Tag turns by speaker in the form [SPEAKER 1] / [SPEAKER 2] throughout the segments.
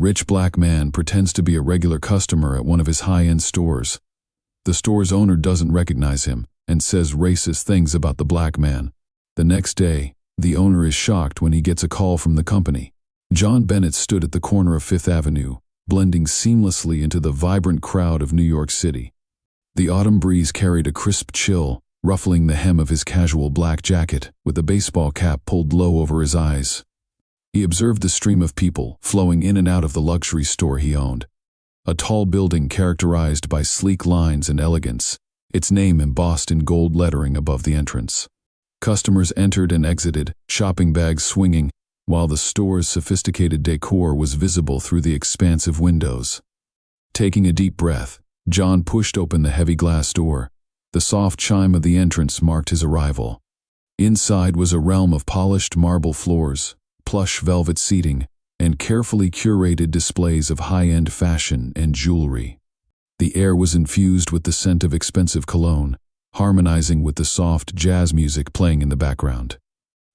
[SPEAKER 1] rich black man pretends to be a regular customer at one of his high-end stores. The store's owner doesn't recognize him and says racist things about the black man. The next day, the owner is shocked when he gets a call from the company. John Bennett stood at the corner of Fifth Avenue, blending seamlessly into the vibrant crowd of New York City. The autumn breeze carried a crisp chill, ruffling the hem of his casual black jacket, with a baseball cap pulled low over his eyes. He observed the stream of people flowing in and out of the luxury store he owned. A tall building characterized by sleek lines and elegance, its name embossed in gold lettering above the entrance. Customers entered and exited, shopping bags swinging, while the store's sophisticated decor was visible through the expansive windows. Taking a deep breath, John pushed open the heavy glass door. The soft chime of the entrance marked his arrival. Inside was a realm of polished marble floors, plush velvet seating, and carefully curated displays of high-end fashion and jewelry. The air was infused with the scent of expensive cologne, harmonizing with the soft jazz music playing in the background.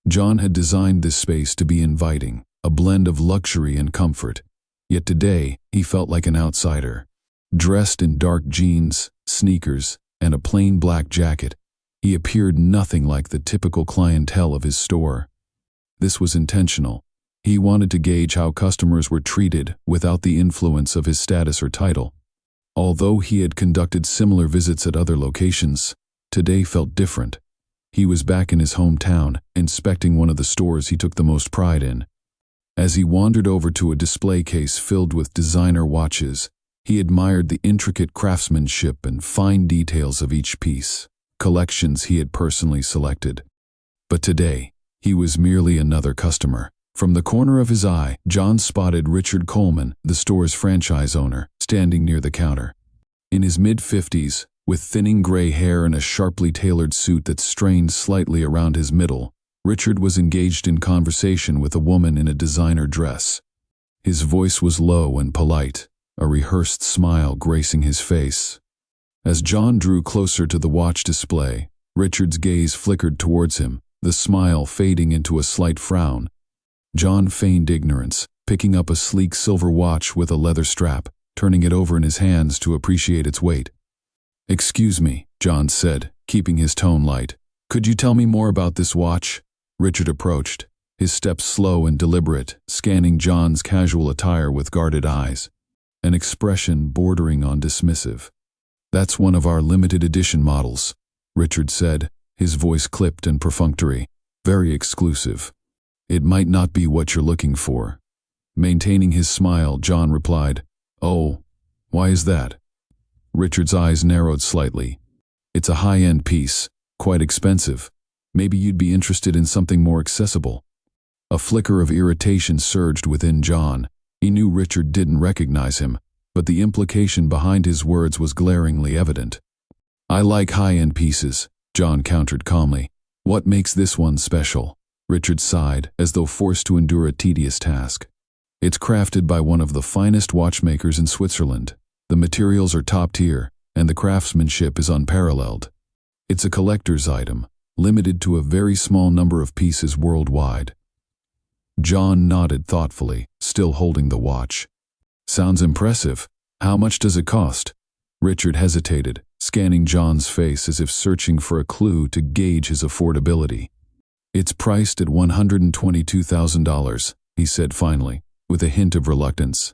[SPEAKER 1] John had designed this space to be inviting, a blend of luxury and comfort. Yet today, he felt like an outsider. Dressed in dark jeans, sneakers, and a plain black jacket, he appeared nothing like the typical clientele of his store. This was intentional. He wanted to gauge how customers were treated without the influence of his status or title. Although he had conducted similar visits at other locations, today felt different. He was back in his hometown, inspecting one of the stores he took the most pride in. As he wandered over to a display case filled with designer watches, he admired the intricate craftsmanship and fine details of each piece, collections he had personally selected. But today, he was merely another customer. From the corner of his eye, John spotted Richard Coleman, the store's franchise owner, standing near the counter. In his mid-50s, with thinning gray hair and a sharply tailored suit that strained slightly around his middle, Richard was engaged in conversation with a woman in a designer dress. His voice was low and polite, a rehearsed smile gracing his face. As John drew closer to the watch display, Richard's gaze flickered towards him, the smile fading into a slight frown. John feigned ignorance, picking up a sleek silver watch with a leather strap, turning it over in his hands to appreciate its weight. "Excuse me," John said, keeping his tone light. "Could you tell me more about this watch?" Richard approached, his steps slow and deliberate, scanning John's casual attire with guarded eyes, an expression bordering on dismissive. "That's one of our limited edition models," Richard said, his voice clipped and perfunctory. "Very exclusive. It might not be what you're looking for." Maintaining his smile, John replied, "Oh, why is that?" Richard's eyes narrowed slightly. "It's a high-end piece, quite expensive. Maybe you'd be interested in something more accessible." A flicker of irritation surged within John. He knew Richard didn't recognize him, but the implication behind his words was glaringly evident. "I like high-end pieces," John countered calmly. "What makes this one special?" Richard sighed, as though forced to endure a tedious task. "It's crafted by one of the finest watchmakers in Switzerland. The materials are top tier, and the craftsmanship is unparalleled. It's a collector's item, limited to a very small number of pieces worldwide." John nodded thoughtfully, still holding the watch. "Sounds impressive. How much does it cost?" Richard hesitated, scanning John's face as if searching for a clue to gauge his affordability. "It's priced at $122,000, he said finally, with a hint of reluctance.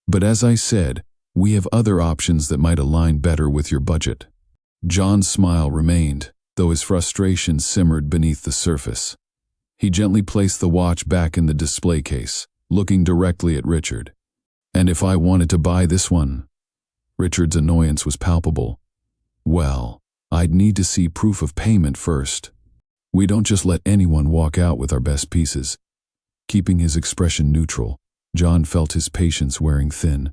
[SPEAKER 1] "But as I said, we have other options that might align better with your budget." John's smile remained, though his frustration simmered beneath the surface. He gently placed the watch back in the display case, looking directly at Richard. "And if I wanted to buy this one?" Richard's annoyance was palpable. "Well, I'd need to see proof of payment first. We don't just let anyone walk out with our best pieces." Keeping his expression neutral, John felt his patience wearing thin.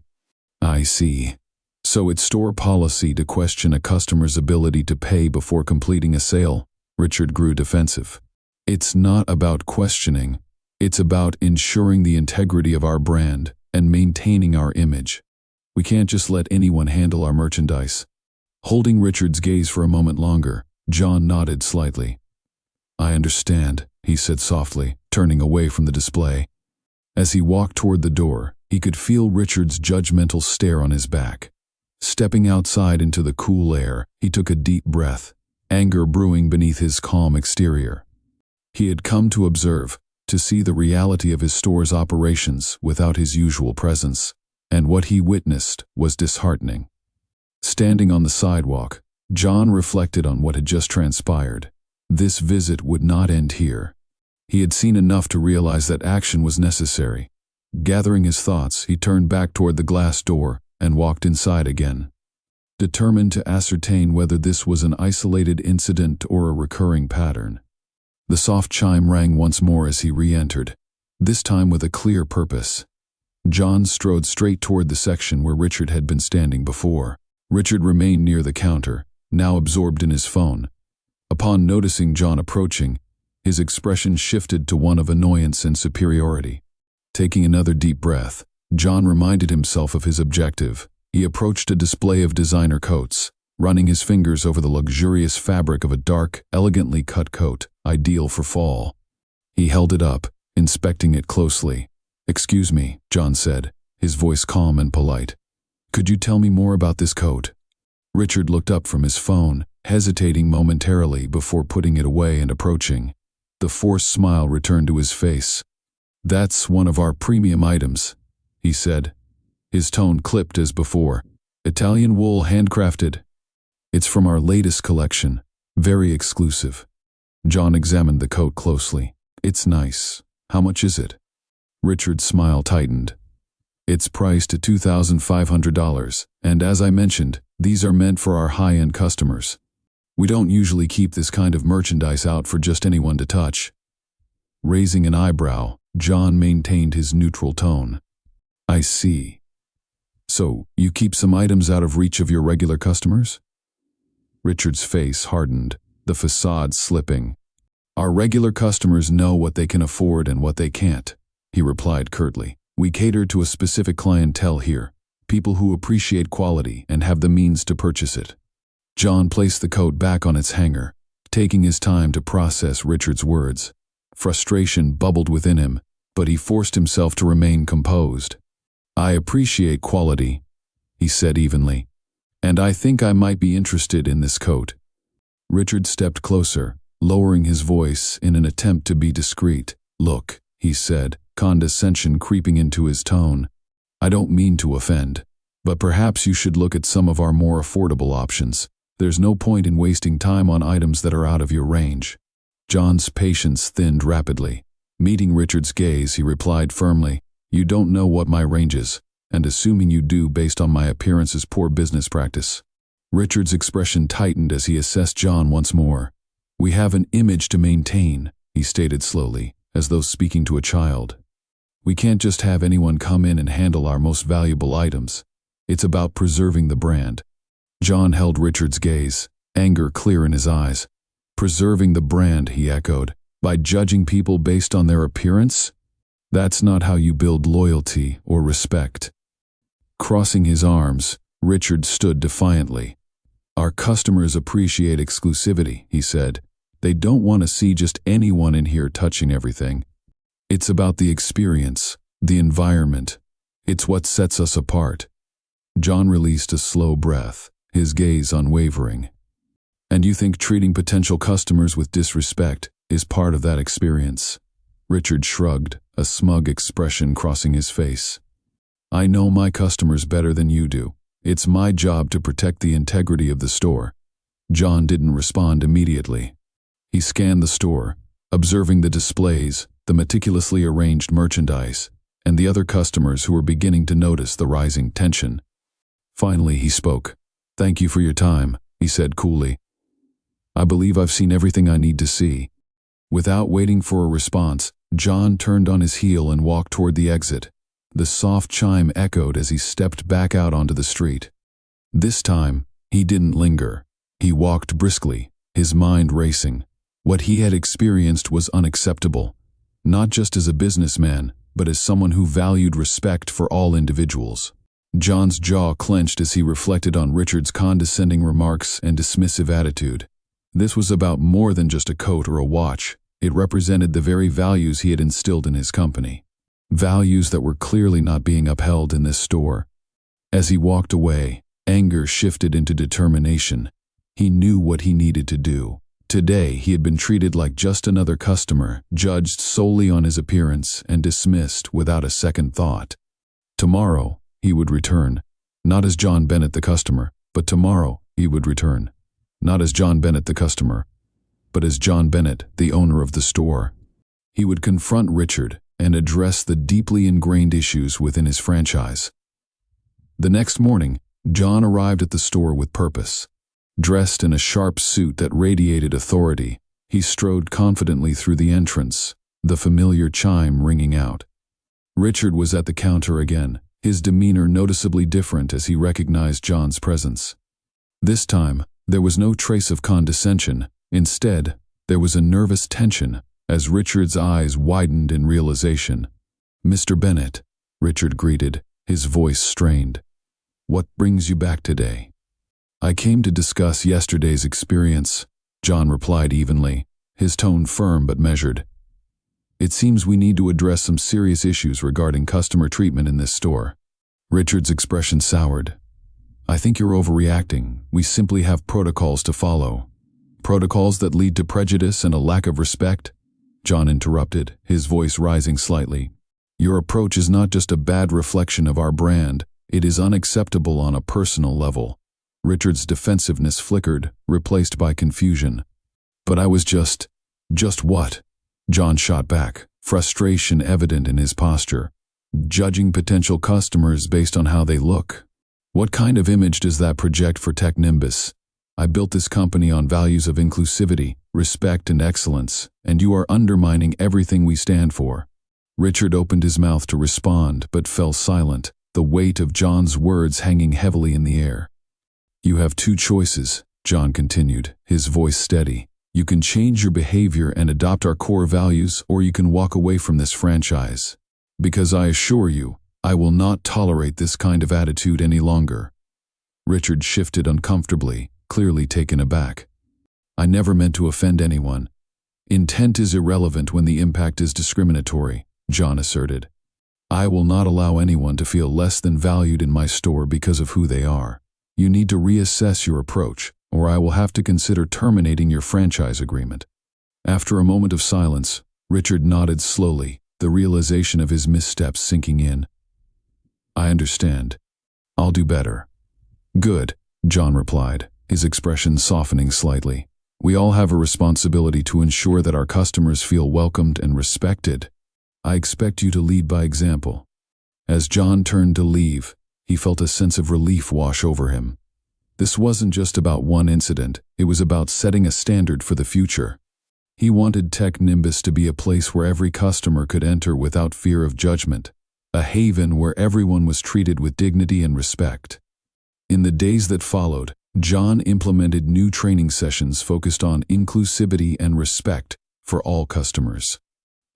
[SPEAKER 1] "I see. So it's store policy to question a customer's ability to pay before completing a sale?" Richard grew defensive. "It's not about questioning. It's about ensuring the integrity of our brand and maintaining our image. We can't just let anyone handle our merchandise." Holding Richard's gaze for a moment longer, John nodded slightly. "I understand," he said softly, turning away from the display. As he walked toward the door, He could feel Richard's judgmental stare on his back. Stepping outside into the cool air, he took a deep breath, anger brewing beneath his calm exterior. He had come to observe, to see the reality of his store's operations without his usual presence, and what he witnessed was disheartening. Standing on the sidewalk, John reflected on what had just transpired. This visit would not end here. He had seen enough to realize that action was necessary. Gathering his thoughts, he turned back toward the glass door and walked inside again, determined to ascertain whether this was an isolated incident or a recurring pattern. The soft chime rang once more as he re-entered, this time with a clear purpose. John strode straight toward the section where Richard had been standing before. Richard remained near the counter, now absorbed in his phone. Upon noticing John approaching, his expression shifted to one of annoyance and superiority. Taking another deep breath, John reminded himself of his objective. He approached a display of designer coats, running his fingers over the luxurious fabric of a dark, elegantly cut coat, ideal for fall. He held it up, inspecting it closely. "Excuse me," John said, his voice calm and polite. "Could you tell me more about this coat?" Richard looked up from his phone, hesitating momentarily before putting it away and approaching. The forced smile returned to his face. "That's one of our premium items," he said. His tone clipped as before. "Italian wool, handcrafted. It's from our latest collection, very exclusive." John examined the coat closely. "It's nice. How much is it?" Richard's smile tightened. "It's priced at $2,500, and as I mentioned, these are meant for our high-end customers. We don't usually keep this kind of merchandise out for just anyone to touch." Raising an eyebrow, John maintained his neutral tone. "I see. So, you keep some items out of reach of your regular customers?" Richard's face hardened, the facade slipping. "Our regular customers know what they can afford and what they can't," he replied curtly. "We cater to a specific clientele here, people who appreciate quality and have the means to purchase it." John placed the coat back on its hanger, taking his time to process Richard's words. Frustration bubbled within him, but he forced himself to remain composed. "I appreciate quality," he said evenly, "and I think I might be interested in this coat." Richard stepped closer, lowering his voice in an attempt to be discreet. "Look," he said, condescension creeping into his tone. "I don't mean to offend, but perhaps you should look at some of our more affordable options. There's no point in wasting time on items that are out of your range." John's patience thinned rapidly. Meeting Richard's gaze, he replied firmly, "You don't know what my range is, and assuming you do based on my appearance is poor business practice." Richard's expression tightened as he assessed John once more. "We have an image to maintain," he stated slowly, as though speaking to a child. "We can't just have anyone come in and handle our most valuable items. It's about preserving the brand." John held Richard's gaze, anger clear in his eyes. "Preserving the brand," he echoed, "by judging people based on their appearance? That's not how you build loyalty or respect." Crossing his arms, Richard stood defiantly. "Our customers appreciate exclusivity," he said. "They don't want to see just anyone in here touching everything. It's about the experience, the environment. It's what sets us apart." John released a slow breath, his gaze unwavering. "And you think treating potential customers with disrespect is part of that experience?" Richard shrugged, a smug expression crossing his face. "I know my customers better than you do. It's my job to protect the integrity of the store." John didn't respond immediately. He scanned the store, observing the displays, the meticulously arranged merchandise, and the other customers who were beginning to notice the rising tension. Finally, he spoke. "Thank you for your time," he said coolly. "I believe I've seen everything I need to see." Without waiting for a response, John turned on his heel and walked toward the exit. The soft chime echoed as he stepped back out onto the street. This time, he didn't linger. He walked briskly, his mind racing. What he had experienced was unacceptable, not just as a businessman, but as someone who valued respect for all individuals. John's jaw clenched as he reflected on Richard's condescending remarks and dismissive attitude. This was about more than just a coat or a watch. It represented the very values he had instilled in his company. values that were clearly not being upheld in this store. As he walked away, anger shifted into determination. He knew what he needed to do. Today, he had been treated like just another customer, judged solely on his appearance and dismissed without a second thought. Tomorrow, he would return, not as John Bennett the customer, but tomorrow he would return, not as John Bennett the customer, but as John Bennett, the owner of the store. He would confront Richard and address the deeply ingrained issues within his franchise. The next morning, John arrived at the store with purpose. Dressed in a sharp suit that radiated authority, he strode confidently through the entrance, the familiar chime ringing out. Richard was at the counter again, his demeanor noticeably different as he recognized John's presence. This time, there was no trace of condescension. Instead, there was a nervous tension as Richard's eyes widened in realization. "Mr. Bennett," Richard greeted, his voice strained. "What brings you back today?" "I came to discuss yesterday's experience," John replied evenly, his tone firm but measured. "It seems we need to address some serious issues regarding customer treatment in this store." Richard's expression soured. "I think you're overreacting. We simply have protocols to follow." "Protocols that lead to prejudice and a lack of respect?" John interrupted, his voice rising slightly. "Your approach is not just a bad reflection of our brand, it is unacceptable on a personal level." Richard's defensiveness flickered, replaced by confusion. "But I was just what?" John shot back, frustration evident in his posture. "Judging potential customers based on how they look. What kind of image does that project for Tech Nimbus? I built this company on values of inclusivity, respect, and excellence, and you are undermining everything we stand for." Richard opened his mouth to respond, but fell silent, the weight of John's words hanging heavily in the air. "You have two choices," John continued, his voice steady. "You can change your behavior and adopt our core values, or you can walk away from this franchise. Because I assure you, I will not tolerate this kind of attitude any longer." Richard shifted uncomfortably, clearly taken aback. "I never meant to offend anyone. Intent is irrelevant when the impact is discriminatory," John asserted. "I will not allow anyone to feel less than valued in my store because of who they are. You need to reassess your approach, or I will have to consider terminating your franchise agreement." After a moment of silence, Richard nodded slowly, the realization of his missteps sinking in. "I understand. I'll do better." "Good," John replied, his expression softening slightly. "We all have a responsibility to ensure that our customers feel welcomed and respected. I expect you to lead by example." As John turned to leave, he felt a sense of relief wash over him. This wasn't just about one incident, it was about setting a standard for the future. He wanted Tech Nimbus to be a place where every customer could enter without fear of judgment, a haven where everyone was treated with dignity and respect. In the days that followed, John implemented new training sessions focused on inclusivity and respect for all customers.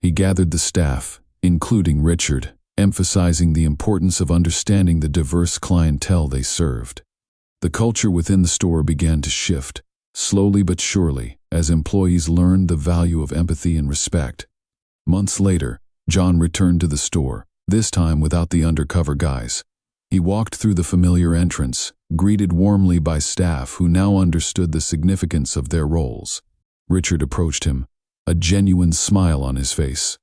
[SPEAKER 1] He gathered the staff, including Richard, emphasizing the importance of understanding the diverse clientele they served. The culture within the store began to shift, slowly but surely, as employees learned the value of empathy and respect. Months later, John returned to the store, this time without the undercover guys. He walked through the familiar entrance, greeted warmly by staff who now understood the significance of their roles. Richard approached him, a genuine smile on his face.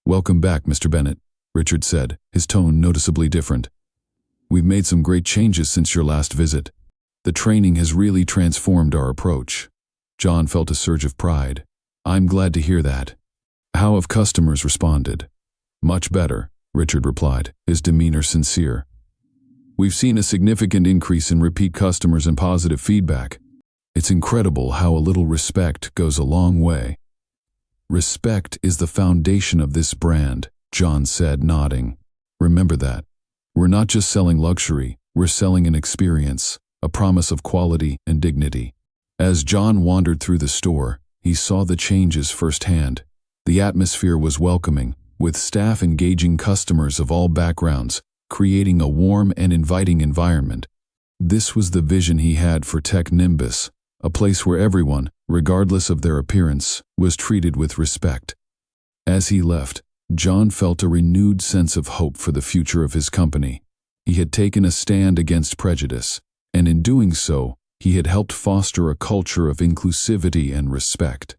[SPEAKER 1] "Welcome back, Mr. Bennett," Richard said, his tone noticeably different. "We've made some great changes since your last visit. The training has really transformed our approach." John felt a surge of pride. "I'm glad to hear that." "How have customers responded?" "Much better," Richard replied, his demeanor sincere. "We've seen a significant increase in repeat customers and positive feedback. It's incredible how a little respect goes a long way." "Respect is the foundation of this brand," John said, nodding. "Remember that. We're not just selling luxury, we're selling an experience, a promise of quality and dignity." As John wandered through the store, he saw the changes firsthand. The atmosphere was welcoming, with staff engaging customers of all backgrounds, creating a warm and inviting environment. This was the vision he had for Tech Nimbus, a place where everyone, regardless of their appearance, was treated with respect. As he left, John felt a renewed sense of hope for the future of his company. He had taken a stand against prejudice, and in doing so, he had helped foster a culture of inclusivity and respect.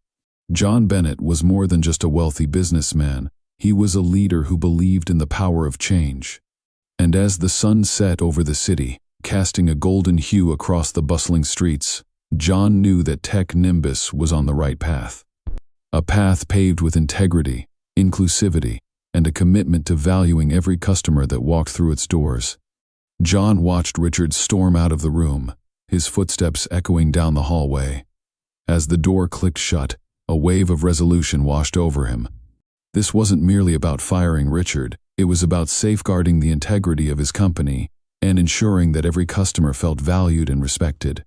[SPEAKER 1] John Bennett was more than just a wealthy businessman. He was a leader who believed in the power of change. And as the sun set over the city, casting a golden hue across the bustling streets, John knew that Tech Nimbus was on the right path. A path paved with integrity, inclusivity, and a commitment to valuing every customer that walked through its doors. John watched Richard storm out of the room, his footsteps echoing down the hallway. As the door clicked shut, a wave of resolution washed over him. This wasn't merely about firing Richard, it was about safeguarding the integrity of his company and ensuring that every customer felt valued and respected.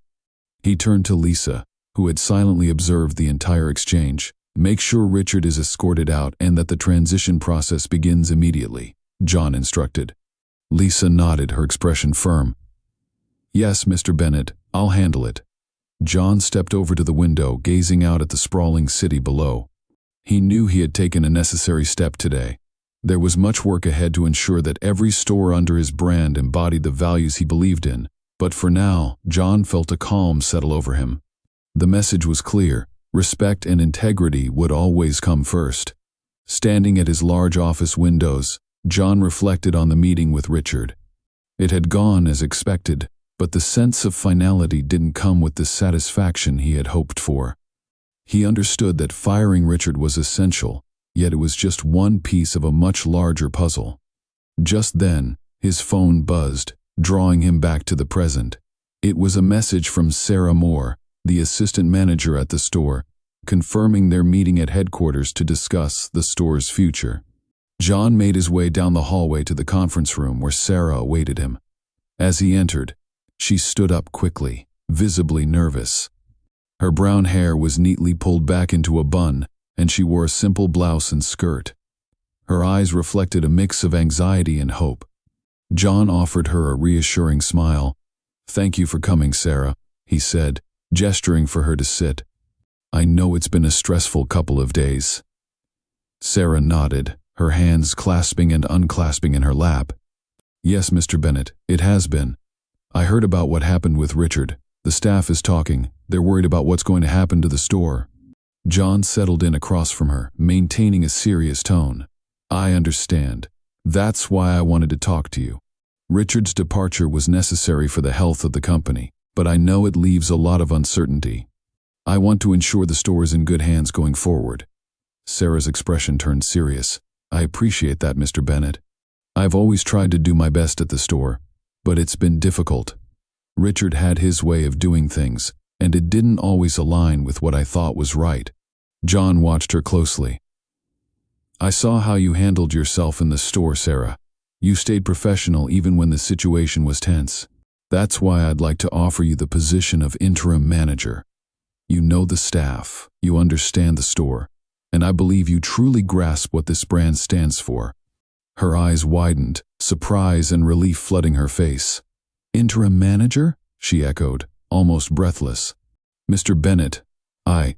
[SPEAKER 1] He turned to Lisa, who had silently observed the entire exchange. "Make sure Richard is escorted out and that the transition process begins immediately," John instructed. Lisa nodded, her expression firm. "Yes, Mr. Bennett, I'll handle it." John stepped over to the window, gazing out at the sprawling city below. He knew he had taken a necessary step today. There was much work ahead to ensure that every store under his brand embodied the values he believed in, but for now, John felt a calm settle over him. The message was clear: respect and integrity would always come first. Standing at his large office windows, John reflected on the meeting with Richard. It had gone as expected, but the sense of finality didn't come with the satisfaction he had hoped for. He understood that firing Richard was essential, yet it was just one piece of a much larger puzzle. Just then, his phone buzzed, drawing him back to the present. It was a message from Sarah Moore, the assistant manager at the store, confirming their meeting at headquarters to discuss the store's future. John made his way down the hallway to the conference room where Sarah awaited him. As he entered, she stood up quickly, visibly nervous. Her brown hair was neatly pulled back into a bun, and she wore a simple blouse and skirt. Her eyes reflected a mix of anxiety and hope. John offered her a reassuring smile. "Thank you for coming, Sarah," he said, gesturing for her to sit. "I know it's been a stressful couple of days." Sarah nodded, her hands clasping and unclasping in her lap. "Yes, Mr. Bennett, it has been. I heard about what happened with Richard. The staff is talking. They're worried about what's going to happen to the store." John settled in across from her, maintaining a serious tone. "I understand. That's why I wanted to talk to you. Richard's departure was necessary for the health of the company, but I know it leaves a lot of uncertainty. I want to ensure the store is in good hands going forward." Sarah's expression turned serious. "I appreciate that, Mr. Bennett. I've always tried to do my best at the store, but it's been difficult. Richard had his way of doing things, and it didn't always align with what I thought was right." John watched her closely. "I saw how you handled yourself in the store, Sarah. You stayed professional even when the situation was tense. That's why I'd like to offer you the position of interim manager. You know the staff, you understand the store, and I believe you truly grasp what this brand stands for." Her eyes widened, surprise and relief flooding her face. "Interim manager?" she echoed, almost breathless. "Mr. Bennett, I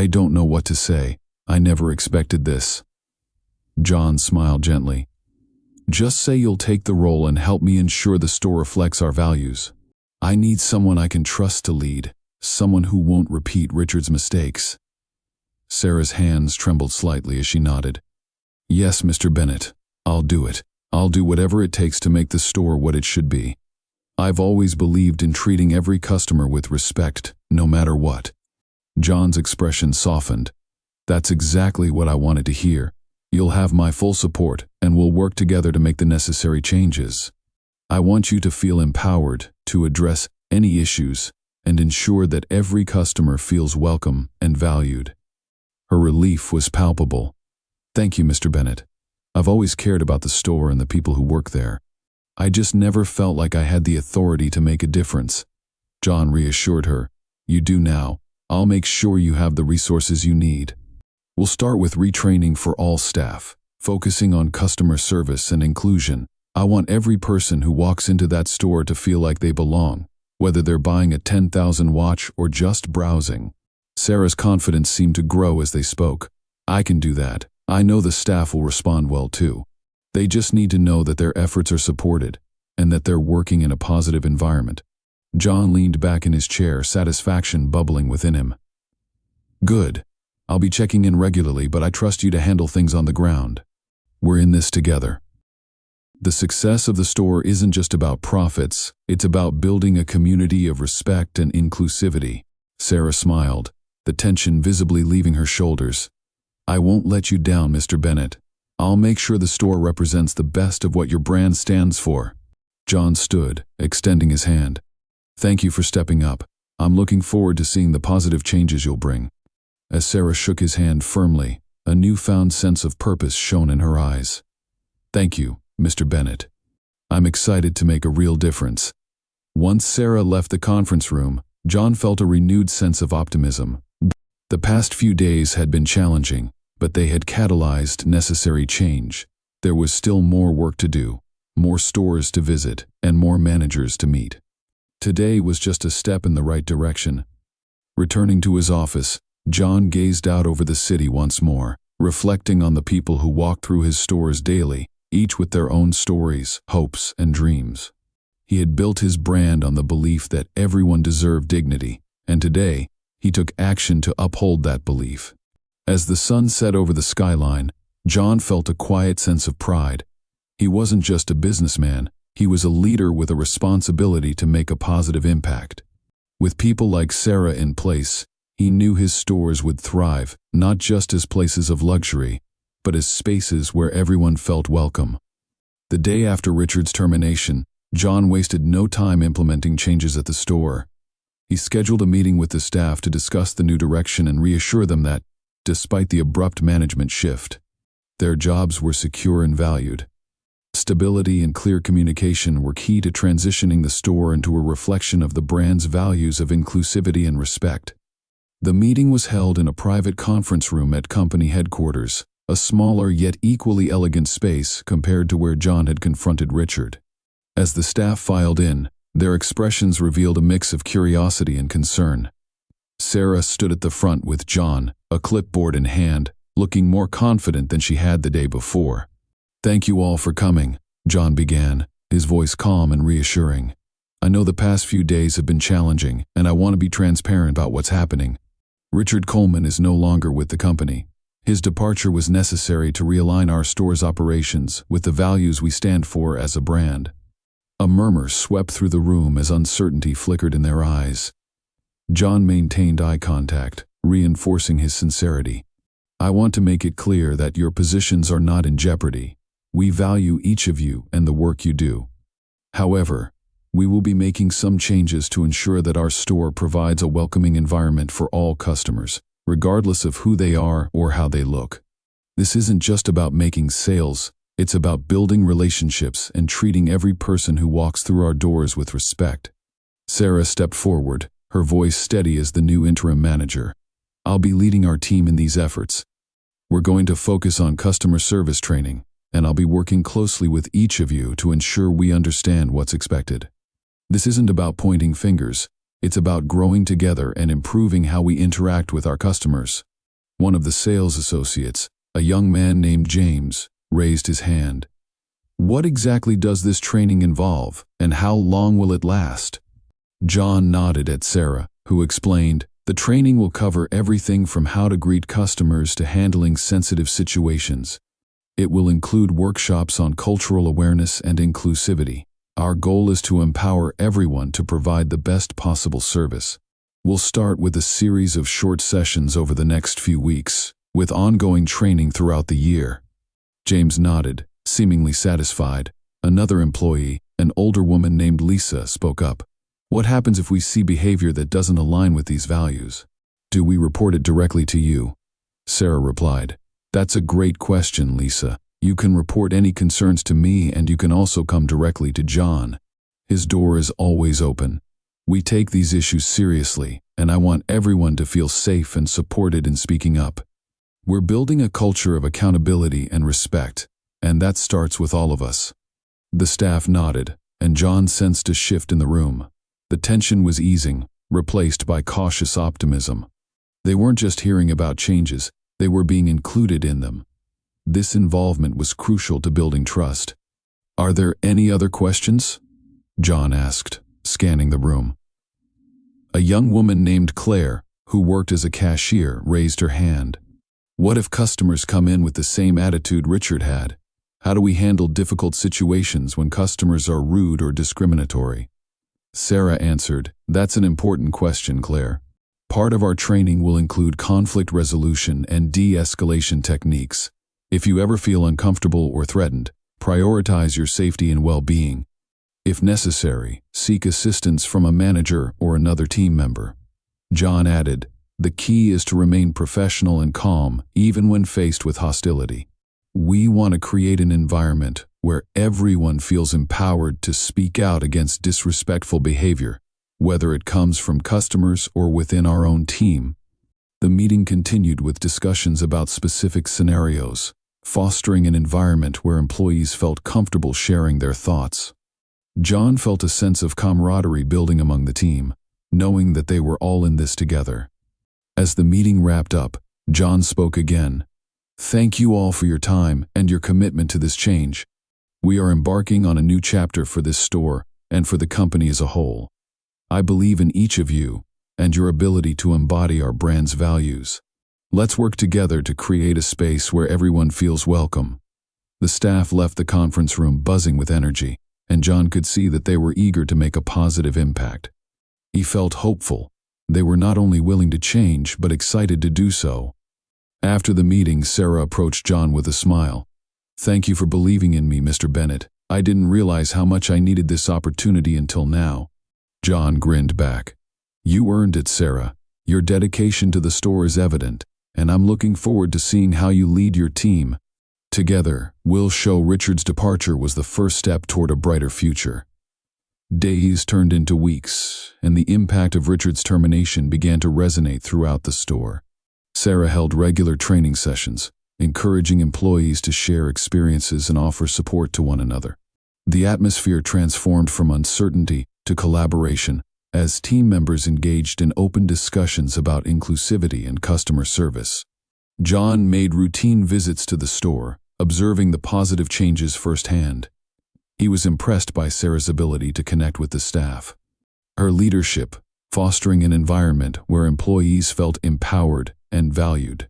[SPEAKER 1] don't know what to say. I never expected this." John smiled gently. "Just say you'll take the role and help me ensure the store reflects our values. I need someone I can trust to lead, someone who won't repeat Richard's mistakes." Sarah's hands trembled slightly as she nodded. "Yes, Mr. Bennett, I'll do it. I'll do whatever it takes to make the store what it should be. I've always believed in treating every customer with respect, no matter what." John's expression softened. "That's exactly what I wanted to hear. You'll have my full support, and we'll work together to make the necessary changes. I want you to feel empowered to address any issues and ensure that every customer feels welcome and valued." Her relief was palpable. "Thank you, Mr. Bennett. I've always cared about the store and the people who work there. I just never felt like I had the authority to make a difference." John reassured her. "You do now. I'll make sure you have the resources you need. We'll start with retraining for all staff, focusing on customer service and inclusion. I want every person who walks into that store to feel like they belong, whether they're buying a 10,000 watch or just browsing." Sarah's confidence seemed to grow as they spoke. "I can do that. I know the staff will respond well too. They just need to know that their efforts are supported and that they're working in a positive environment. John leaned back in his chair, satisfaction bubbling within him. Good. I'll be checking in regularly, but I trust you to handle things on the ground. We're in this together. The success of the store isn't just about profits, it's about building a community of respect and inclusivity. Sarah smiled, the tension visibly leaving her shoulders. I won't let you down, Mr. Bennett. I'll make sure the store represents the best of what your brand stands for. John stood, extending his hand. Thank you for stepping up. I'm looking forward to seeing the positive changes you'll bring. As Sarah shook his hand firmly, a newfound sense of purpose shone in her eyes. Thank you, Mr. Bennett. I'm excited to make a real difference. Once Sarah left the conference room, John felt a renewed sense of optimism. The past few days had been challenging, but they had catalyzed necessary change. There was still more work to do, more stores to visit, and more managers to meet. Today was just a step in the right direction. Returning to his office, John gazed out over the city once more, reflecting on the people who walked through his stores daily, each with their own stories, hopes, and dreams. He had built his brand on the belief that everyone deserved dignity, and today, he took action to uphold that belief. As the sun set over the skyline, John felt a quiet sense of pride. He wasn't just a businessman, he was a leader with a responsibility to make a positive impact. With people like Sarah in place, he knew his stores would thrive, not just as places of luxury, but as spaces where everyone felt welcome. The day after Richard's termination, John wasted no time implementing changes at the store. He scheduled a meeting with the staff to discuss the new direction and reassure them that, despite the abrupt management shift, their jobs were secure and valued. Stability and clear communication were key to transitioning the store into a reflection of the brand's values of inclusivity and respect. The meeting was held in a private conference room at company headquarters, a smaller yet equally elegant space compared to where John had confronted Richard. As the staff filed in, their expressions revealed a mix of curiosity and concern. Sarah stood at the front with John, a clipboard in hand, looking more confident than she had the day before. Thank you all for coming, John began, his voice calm and reassuring. I know the past few days have been challenging, and I want to be transparent about what's happening. Richard Coleman is no longer with the company. His departure was necessary to realign our store's operations with the values we stand for as a brand. A murmur swept through the room as uncertainty flickered in their eyes. John maintained eye contact, reinforcing his sincerity. I want to make it clear that your positions are not in jeopardy. We value each of you and the work you do. However, we will be making some changes to ensure that our store provides a welcoming environment for all customers, regardless of who they are or how they look. This isn't just about making sales, it's about building relationships and treating every person who walks through our doors with respect. Sarah stepped forward, her voice steady as the new interim manager. I'll be leading our team in these efforts. We're going to focus on customer service training, and I'll be working closely with each of you to ensure we understand what's expected. This isn't about pointing fingers, it's about growing together and improving how we interact with our customers. One of the sales associates, a young man named James, raised his hand. What exactly does this training involve, and how long will it last? John nodded at Sarah, who explained, the training will cover everything from how to greet customers to handling sensitive situations. It will include workshops on cultural awareness and inclusivity. Our goal is to empower everyone to provide the best possible service. We'll start with a series of short sessions over the next few weeks, with ongoing training throughout the year. James nodded, seemingly satisfied. Another employee, an older woman named Lisa, spoke up. What happens if we see behavior that doesn't align with these values? Do we report it directly to you? Sarah replied. That's a great question, Lisa. You can report any concerns to me, and you can also come directly to John. His door is always open. We take these issues seriously, and I want everyone to feel safe and supported in speaking up. We're building a culture of accountability and respect, and that starts with all of us. The staff nodded, and John sensed a shift in the room. The tension was easing, replaced by cautious optimism. They weren't just hearing about changes, they were being included in them. This involvement was crucial to building trust. "Are there any other questions?" John asked, scanning the room. A young woman named Claire, who worked as a cashier, raised her hand. "What if customers come in with the same attitude Richard had? How do we handle difficult situations when customers are rude or discriminatory?" Sarah answered, "That's an important question, Claire. Part of our training will include conflict resolution and de-escalation techniques. If you ever feel uncomfortable or threatened, prioritize your safety and well-being. If necessary, seek assistance from a manager or another team member." John added, "The key is to remain professional and calm, even when faced with hostility. We want to create an environment where everyone feels empowered to speak out against disrespectful behavior, whether it comes from customers or within our own team." The meeting continued with discussions about specific scenarios, fostering an environment where employees felt comfortable sharing their thoughts. John felt a sense of camaraderie building among the team, knowing that they were all in this together. As the meeting wrapped up, John spoke again. "Thank you all for your time and your commitment to this change. We are embarking on a new chapter for this store and for the company as a whole. I believe in each of you and your ability to embody our brand's values. Let's work together to create a space where everyone feels welcome." The staff left the conference room buzzing with energy, and John could see that they were eager to make a positive impact. He felt hopeful. They were not only willing to change, but excited to do so. After the meeting, Sarah approached John with a smile. "Thank you for believing in me, Mr. Bennett. I didn't realize how much I needed this opportunity until now." John grinned back. "You earned it, Sarah. Your dedication to the store is evident, and I'm looking forward to seeing how you lead your team. Together, we'll show Richard's departure was the first step toward a brighter future." Days turned into weeks, and the impact of Richard's termination began to resonate throughout the store. Sarah held regular training sessions, encouraging employees to share experiences and offer support to one another. The atmosphere transformed from uncertainty to collaboration as team members engaged in open discussions about inclusivity and customer service. John made routine visits to the store, observing the positive changes firsthand. He was impressed by Sarah's ability to connect with the staff. Her leadership, fostering an environment where employees felt empowered and valued.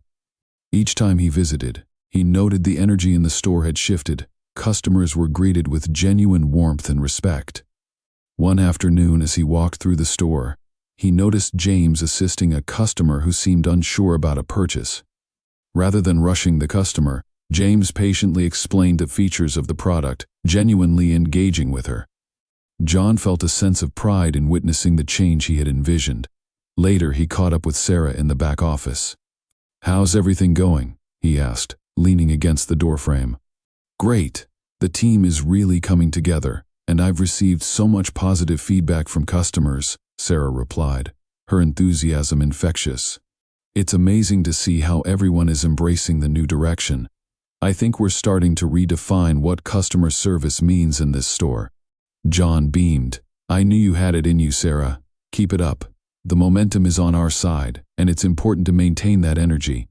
[SPEAKER 1] Each time he visited, he noted the energy in the store had shifted. Customers were greeted with genuine warmth and respect. One afternoon, as he walked through the store, he noticed James assisting a customer who seemed unsure about a purchase. Rather than rushing the customer, James patiently explained the features of the product, genuinely engaging with her. John felt a sense of pride in witnessing the change he had envisioned. Later, he caught up with Sarah in the back office. "How's everything going?" he asked, leaning against the doorframe. "Great. The team is really coming together, and I've received so much positive feedback from customers," Sarah replied, her enthusiasm infectious. "It's amazing to see how everyone is embracing the new direction. I think we're starting to redefine what customer service means in this store." John beamed. "I knew you had it in you, Sarah. Keep it up. The momentum is on our side, and it's important to maintain that energy."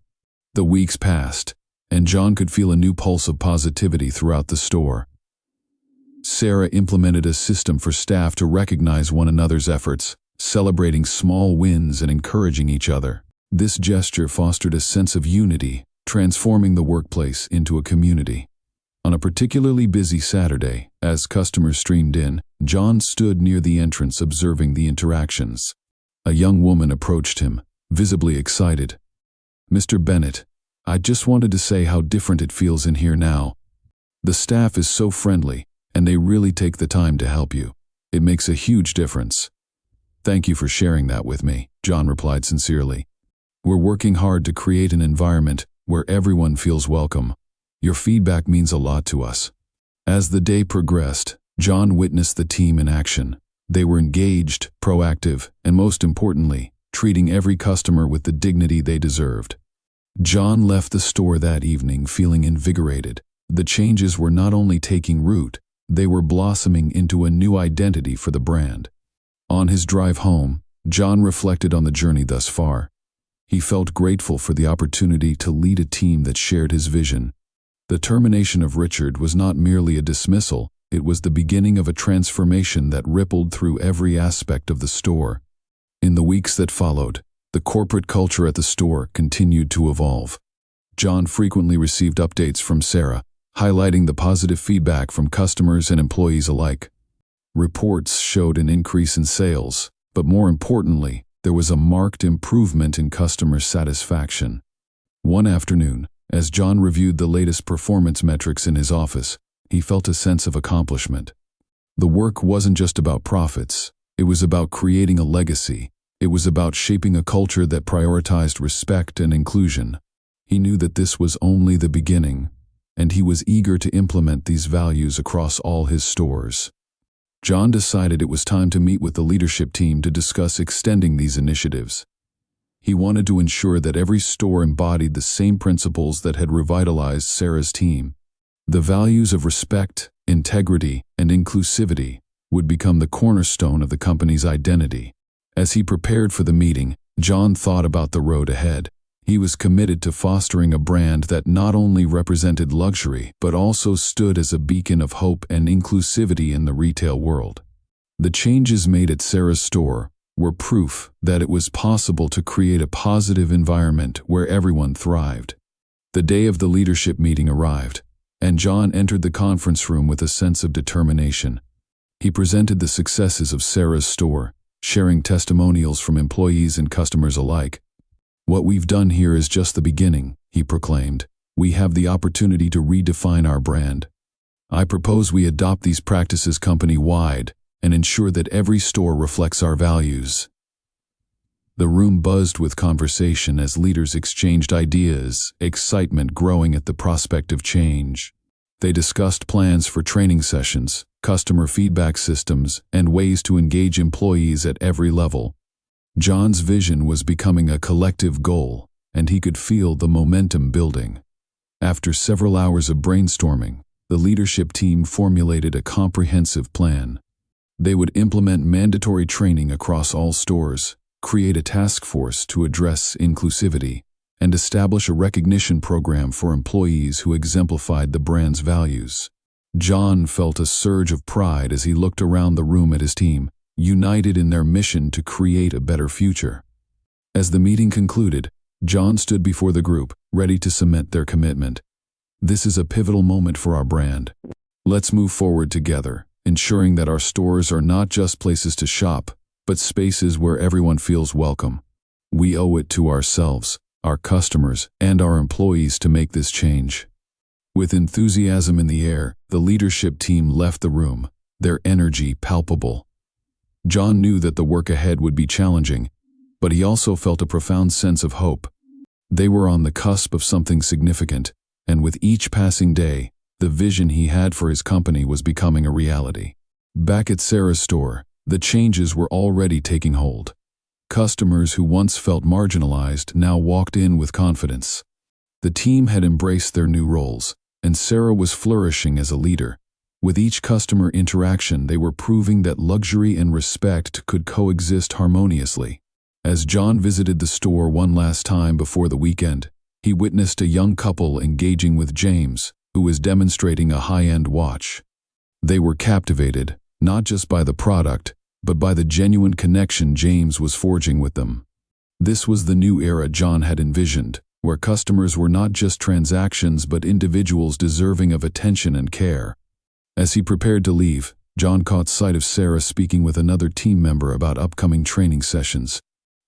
[SPEAKER 1] The weeks passed, and John could feel a new pulse of positivity throughout the store. Sarah implemented a system for staff to recognize one another's efforts, celebrating small wins and encouraging each other. This gesture fostered a sense of unity, transforming the workplace into a community. On a particularly busy Saturday, as customers streamed in, John stood near the entrance observing the interactions. A young woman approached him, visibly excited. "Mr. Bennett, I just wanted to say how different it feels in here now. The staff is so friendly, and they really take the time to help you. It makes a huge difference." "Thank you for sharing that with me," John replied sincerely. "We're working hard to create an environment where everyone feels welcome. Your feedback means a lot to us." As the day progressed, John witnessed the team in action. They were engaged, proactive, and most importantly, treating every customer with the dignity they deserved. John left the store that evening feeling invigorated. The changes were not only taking root, they were blossoming into a new identity for the brand. On his drive home, John reflected on the journey thus far. He felt grateful for the opportunity to lead a team that shared his vision. The termination of Richard was not merely a dismissal, it was the beginning of a transformation that rippled through every aspect of the store. In the weeks that followed, the corporate culture at the store continued to evolve. John frequently received updates from Sarah, highlighting the positive feedback from customers and employees alike. Reports showed an increase in sales, but more importantly, there was a marked improvement in customer satisfaction. One afternoon, as John reviewed the latest performance metrics in his office, he felt a sense of accomplishment. The work wasn't just about profits, it was about creating a legacy. It was about shaping a culture that prioritized respect and inclusion. He knew that this was only the beginning, and he was eager to implement these values across all his stores. John decided it was time to meet with the leadership team to discuss extending these initiatives. He wanted to ensure that every store embodied the same principles that had revitalized Sarah's team. The values of respect, integrity, and inclusivity would become the cornerstone of the company's identity. As he prepared for the meeting, John thought about the road ahead. He was committed to fostering a brand that not only represented luxury but also stood as a beacon of hope and inclusivity in the retail world. The changes made at Sarah's store were proof that it was possible to create a positive environment where everyone thrived. The day of the leadership meeting arrived, and John entered the conference room with a sense of determination. He presented the successes of Sarah's store, sharing testimonials from employees and customers alike. "What we've done here is just the beginning," he proclaimed. "We have the opportunity to redefine our brand. I propose we adopt these practices company-wide and ensure that every store reflects our values." The room buzzed with conversation as leaders exchanged ideas, excitement growing at the prospect of change. They discussed plans for training sessions, customer feedback systems, and ways to engage employees at every level. John's vision was becoming a collective goal, and he could feel the momentum building. After several hours of brainstorming, the leadership team formulated a comprehensive plan. They would implement mandatory training across all stores, create a task force to address inclusivity, and establish a recognition program for employees who exemplified the brand's values. John felt a surge of pride as he looked around the room at his team, united in their mission to create a better future. As the meeting concluded, John stood before the group, ready to cement their commitment. "This is a pivotal moment for our brand. Let's move forward together, ensuring that our stores are not just places to shop, but spaces where everyone feels welcome. We owe it to ourselves, our customers, and our employees to make this change." With enthusiasm in the air, the leadership team left the room, their energy palpable. John knew that the work ahead would be challenging, but he also felt a profound sense of hope. They were on the cusp of something significant, and with each passing day, the vision he had for his company was becoming a reality. Back at Sarah's store, the changes were already taking hold. Customers who once felt marginalized now walked in with confidence. The team had embraced their new roles, and Sarah was flourishing as a leader. With each customer interaction, they were proving that luxury and respect could coexist harmoniously. As John visited the store one last time before the weekend, he witnessed a young couple engaging with James, who was demonstrating a high-end watch. They were captivated, not just by the product, but by the genuine connection James was forging with them. This was the new era John had envisioned, where customers were not just transactions but individuals deserving of attention and care. As he prepared to leave, John caught sight of Sarah speaking with another team member about upcoming training sessions.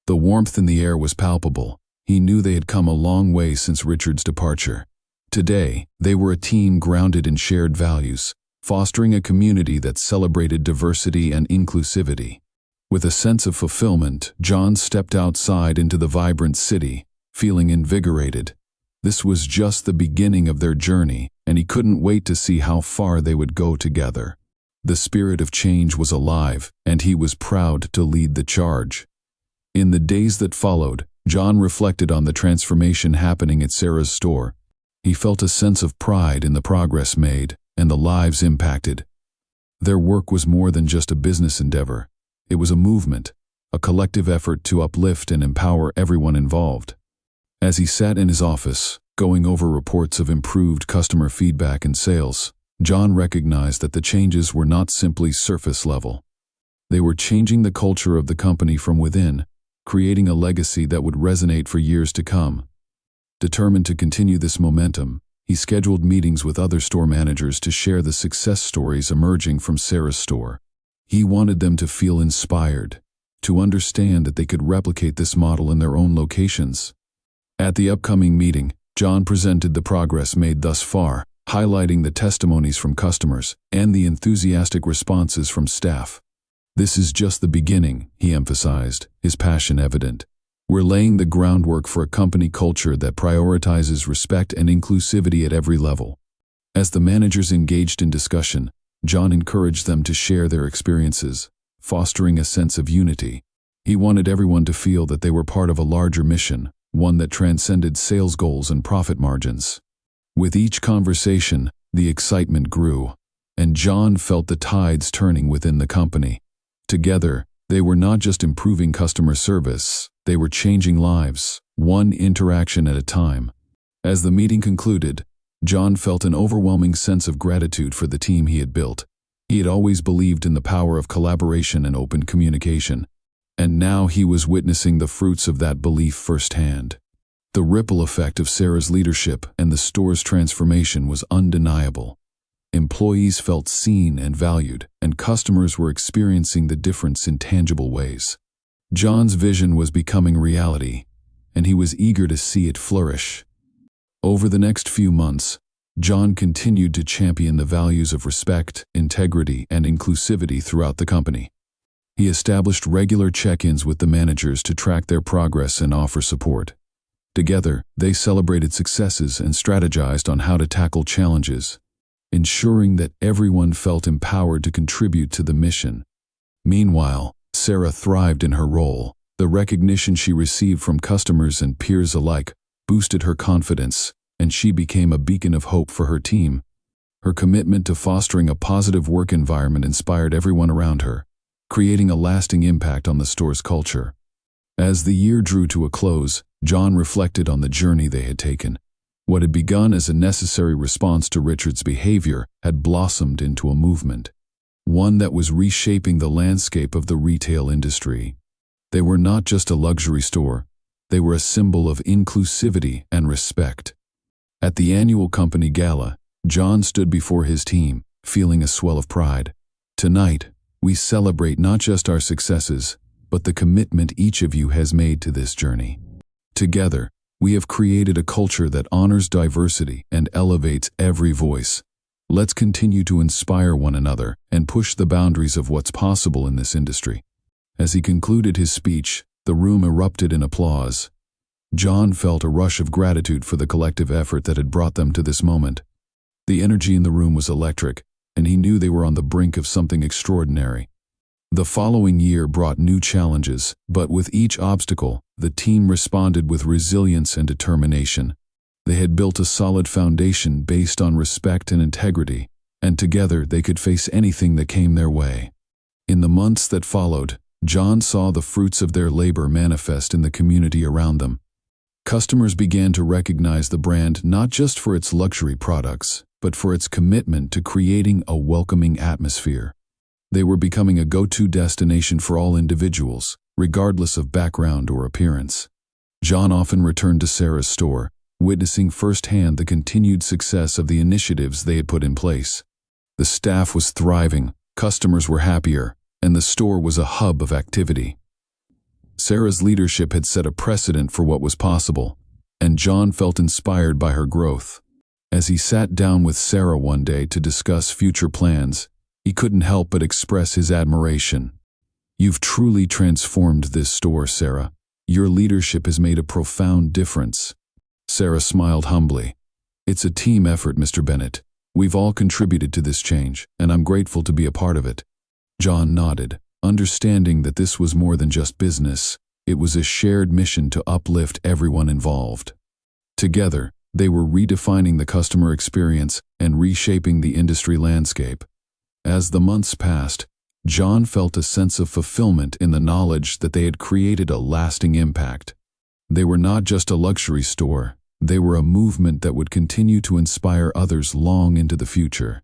[SPEAKER 1] The warmth in the air was palpable. He knew they had come a long way since Richard's departure. Today, they were a team grounded in shared values, fostering a community that celebrated diversity and inclusivity. With a sense of fulfillment, John stepped outside into the vibrant city, feeling invigorated. This was just the beginning of their journey, and he couldn't wait to see how far they would go together. The spirit of change was alive, and he was proud to lead the charge. In the days that followed, John reflected on the transformation happening at Sarah's store. He felt a sense of pride in the progress made and the lives impacted. Their work was more than just a business endeavor. It was a movement, a collective effort to uplift and empower everyone involved. As he sat in his office, Going over reports of improved customer feedback and sales, John recognized that the changes were not simply surface level. They were changing the culture of the company from within, creating a legacy that would resonate for years to come. Determined to continue this momentum, he scheduled meetings with other store managers to share the success stories emerging from Sarah's store. He wanted them to feel inspired, to understand that they could replicate this model in their own locations. At the upcoming meeting, John presented the progress made thus far, highlighting the testimonies from customers and the enthusiastic responses from staff. "This is just the beginning," he emphasized, his passion evident. "We're laying the groundwork for a company culture that prioritizes respect and inclusivity at every level." As the managers engaged in discussion, John encouraged them to share their experiences, fostering a sense of unity. He wanted everyone to feel that they were part of a larger mission, one that transcended sales goals and profit margins. With each conversation, the excitement grew, and John felt the tides turning within the company. Together, they were not just improving customer service, they were changing lives, one interaction at a time. As the meeting concluded, John felt an overwhelming sense of gratitude for the team he had built. He had always believed in the power of collaboration and open communication, and now he was witnessing the fruits of that belief firsthand. The ripple effect of Sarah's leadership and the store's transformation was undeniable. Employees felt seen and valued, and customers were experiencing the difference in tangible ways. John's vision was becoming reality, and he was eager to see it flourish. Over the next few months, John continued to champion the values of respect, integrity, and inclusivity throughout the company. He established regular check-ins with the managers to track their progress and offer support. Together, they celebrated successes and strategized on how to tackle challenges, ensuring that everyone felt empowered to contribute to the mission. Meanwhile, Sarah thrived in her role. The recognition she received from customers and peers alike boosted her confidence, and she became a beacon of hope for her team. Her commitment to fostering a positive work environment inspired everyone around her, creating a lasting impact on the store's culture. As the year drew to a close, John reflected on the journey they had taken. What had begun as a necessary response to Richard's behavior had blossomed into a movement, one that was reshaping the landscape of the retail industry. They were not just a luxury store, they were a symbol of inclusivity and respect. At the annual company gala, John stood before his team, feeling a swell of pride. "Tonight, we celebrate not just our successes, but the commitment each of you has made to this journey. Together, we have created a culture that honors diversity and elevates every voice. Let's continue to inspire one another and push the boundaries of what's possible in this industry." As he concluded his speech, the room erupted in applause. John felt a rush of gratitude for the collective effort that had brought them to this moment. The energy in the room was electric, and he knew they were on the brink of something extraordinary. The following year brought new challenges, but with each obstacle, the team responded with resilience and determination. They had built a solid foundation based on respect and integrity, and together they could face anything that came their way. In the months that followed, John saw the fruits of their labor manifest in the community around them. Customers began to recognize the brand not just for its luxury products, but for its commitment to creating a welcoming atmosphere. They were becoming a go-to destination for all individuals, regardless of background or appearance. John often returned to Sarah's store, witnessing firsthand the continued success of the initiatives they had put in place. The staff was thriving, customers were happier, and the store was a hub of activity. Sarah's leadership had set a precedent for what was possible, and John felt inspired by her growth. As he sat down with Sarah one day to discuss future plans, he couldn't help but express his admiration. "You've truly transformed this store, Sarah. Your leadership has made a profound difference." Sarah smiled humbly. "It's a team effort, Mr. Bennett. We've all contributed to this change, and I'm grateful to be a part of it." John nodded, understanding that this was more than just business. It was a shared mission to uplift everyone involved. Together, they were redefining the customer experience and reshaping the industry landscape. As the months passed, John felt a sense of fulfillment in the knowledge that they had created a lasting impact. They were not just a luxury store, They were a movement that would continue to inspire others long into the future.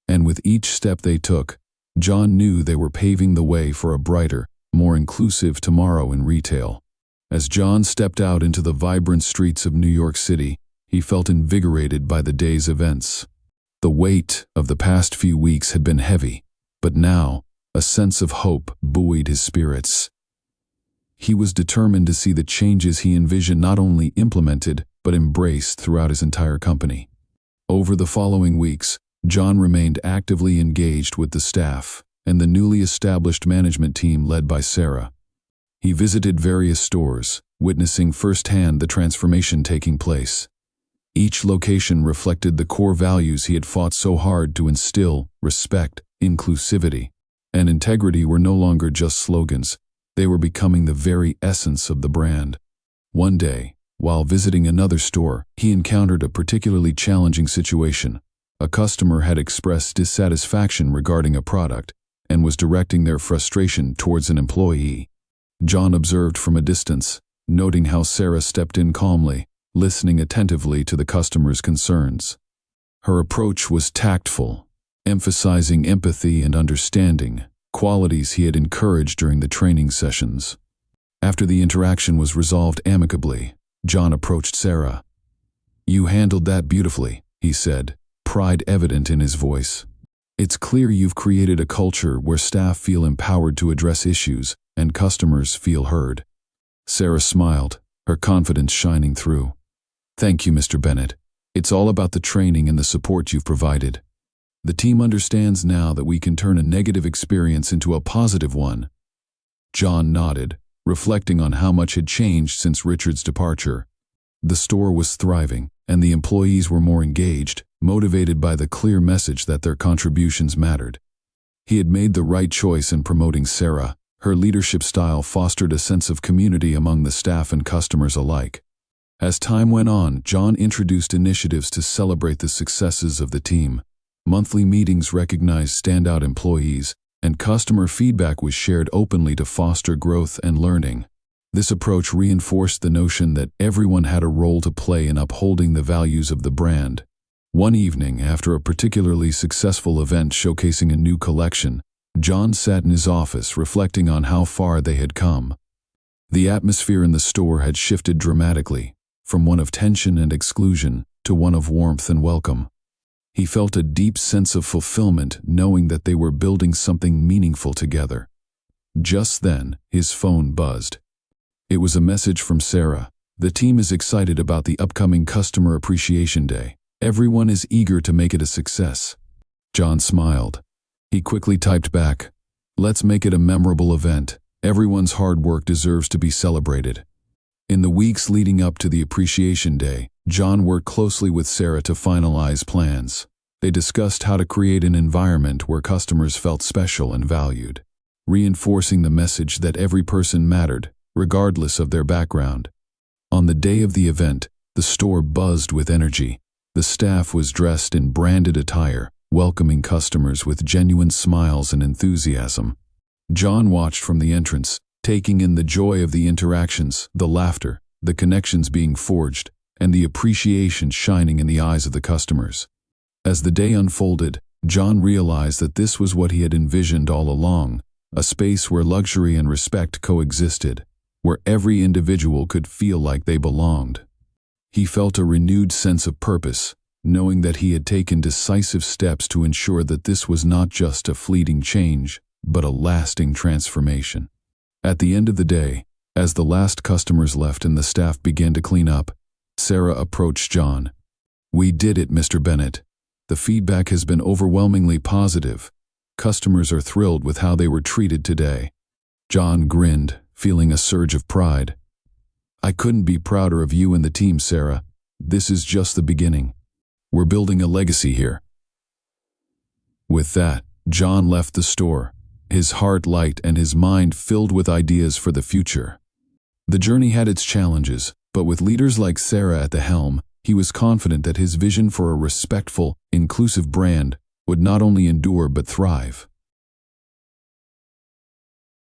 [SPEAKER 1] And with each step they took, John knew they were paving the way for a brighter, more inclusive tomorrow in retail. As John stepped out into the vibrant streets of New York City, he felt invigorated by the day's events. The weight of the past few weeks had been heavy, but now a sense of hope buoyed his spirits. He was determined to see the changes he envisioned not only implemented but embraced throughout his entire company. Over the following weeks, John remained actively engaged with the staff and the newly established management team led by Sarah. He visited various stores, witnessing firsthand the transformation taking place. Each location reflected the core values he had fought so hard to instill: respect, inclusivity, and integrity were no longer just slogans. They were becoming the very essence of the brand. One day, while visiting another store, he encountered a particularly challenging situation. A customer had expressed dissatisfaction regarding a product and was directing their frustration towards an employee. John observed from a distance, noting how Sarah stepped in calmly, listening attentively to the customer's concerns. Her approach was tactful, emphasizing empathy and understanding, qualities he had encouraged during the training sessions. After the interaction was resolved amicably, John approached Sarah. "You handled that beautifully," he said, pride evident in his voice. "It's clear you've created a culture where staff feel empowered to address issues and customers feel heard." Sarah smiled, her confidence shining through. "Thank you, Mr. Bennett. It's all about the training and the support you've provided. The team understands now that we can turn a negative experience into a positive one." John nodded, reflecting on how much had changed since Richard's departure. The store was thriving, and the employees were more engaged, motivated by the clear message that their contributions mattered. He had made the right choice in promoting Sarah. Her leadership style fostered a sense of community among the staff and customers alike. As time went on, John introduced initiatives to celebrate the successes of the team. Monthly meetings recognized standout employees, and customer feedback was shared openly to foster growth and learning. This approach reinforced the notion that everyone had a role to play in upholding the values of the brand. One evening, after a particularly successful event showcasing a new collection, John sat in his office reflecting on how far they had come. The atmosphere in the store had shifted dramatically, from one of tension and exclusion to one of warmth and welcome. He felt a deep sense of fulfillment knowing that they were building something meaningful together. Just then, his phone buzzed. It was a message from Sarah. "The team is excited about the upcoming Customer Appreciation Day. Everyone is eager to make it a success." John smiled. He quickly typed back, "Let's make it a memorable event. Everyone's hard work deserves to be celebrated." In the weeks leading up to the Appreciation Day, John worked closely with Sarah to finalize plans. They discussed how to create an environment where customers felt special and valued, reinforcing the message that every person mattered, regardless of their background. On the day of the event, the store buzzed with energy. The staff was dressed in branded attire, welcoming customers with genuine smiles and enthusiasm. John watched from the entrance, taking in the joy of the interactions, the laughter, the connections being forged, and the appreciation shining in the eyes of the customers. As the day unfolded, John realized that this was what he had envisioned all along, a space where luxury and respect coexisted, where every individual could feel like they belonged. He felt a renewed sense of purpose, knowing that he had taken decisive steps to ensure that this was not just a fleeting change, but a lasting transformation. At the end of the day, as the last customers left and the staff began to clean up, Sarah approached John. "We did it, Mr. Bennett. The feedback has been overwhelmingly positive. Customers are thrilled with how they were treated today." John grinned, feeling a surge of pride. "I couldn't be prouder of you and the team, Sarah. This is just the beginning. We're building a legacy here." With that, John left the store, his heart light and his mind filled with ideas for the future. The journey had its challenges, but with leaders like Sarah at the helm, he was confident that his vision for a respectful, inclusive brand would not only endure but thrive.